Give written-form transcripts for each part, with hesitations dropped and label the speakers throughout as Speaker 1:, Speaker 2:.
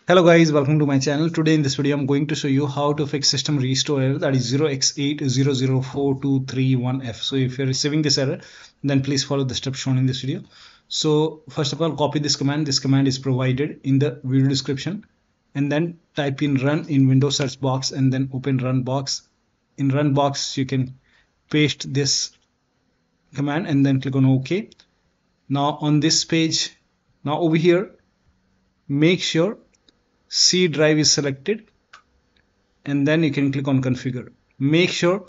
Speaker 1: Hello guys, welcome to my channel. Today in this video I'm going to show you how to fix system restore error, that is 0x8004231F. So if you're receiving this error, then please follow the steps shown in this video. So first of all, copy this command. This command is provided in the video description, and then type in run in Windows search box and then open run box. In run box you can paste this command and then click on OK. Now on this page, now over here, make sure C drive is selected and then you can click on configure. Make sure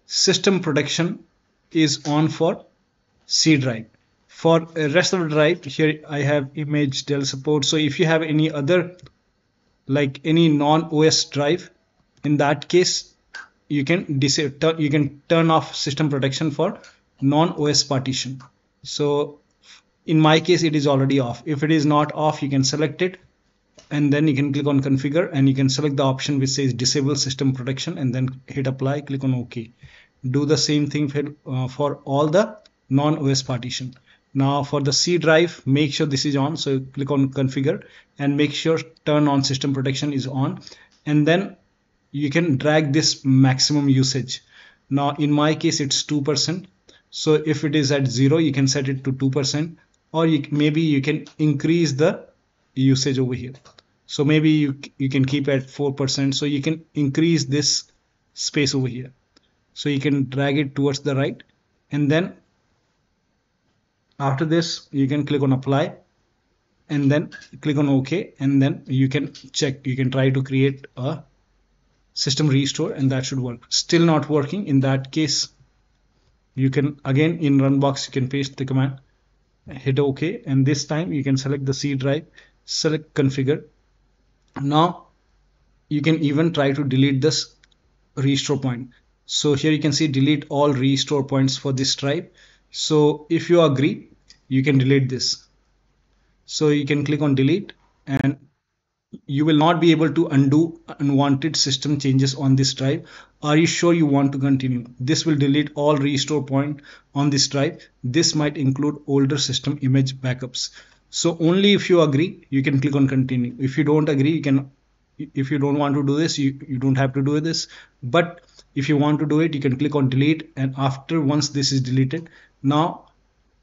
Speaker 1: system protection is on for C drive. For the rest of the drive, here I have image Dell support. So if you have any other, like any non-OS drive, in that case you can turn off system protection for non-OS partition. So in my case it is already off. If it is not off, you can select it and then you can click on configure and you can select the option which says disable system protection and then hit apply, click on OK. Do the same thing for all the non-OS partition. Now for the C drive, make sure this is on, so click on configure and make sure turn on system protection is on, and then you can drag this maximum usage. Now in my case it's 2%, so if it is at 0 you can set it to 2%, or maybe you can increase the usage over here. So maybe you can keep at 4%, so you can increase this space over here. So you can drag it towards the right, and then after this you can click on apply and then click on OK, and then you can check, you can try to create a system restore and that should work. Still not working, in that case you can again in run box you can paste the command, hit OK, and this time you can select the C drive, select configure. Now you can even try to delete this restore point. So here you can see delete all restore points for this drive. So if you agree, you can delete this. So you can click on delete and you will not be able to undo unwanted system changes on this drive. Are you sure you want to continue? This will delete all restore point on this drive. This might include older system image backups. So only if you agree, you can click on continue. If you don't agree, if you don't want to do this, you don't have to do this. But if you want to do it, you can click on delete, and after once this is deleted, now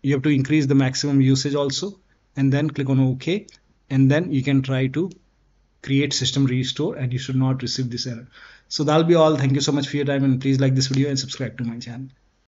Speaker 1: you have to increase the maximum usage also, and then click on OK, and then you can try to create system restore and you should not receive this error. So that'll be all. Thank you so much for your time, and please like this video and subscribe to my channel.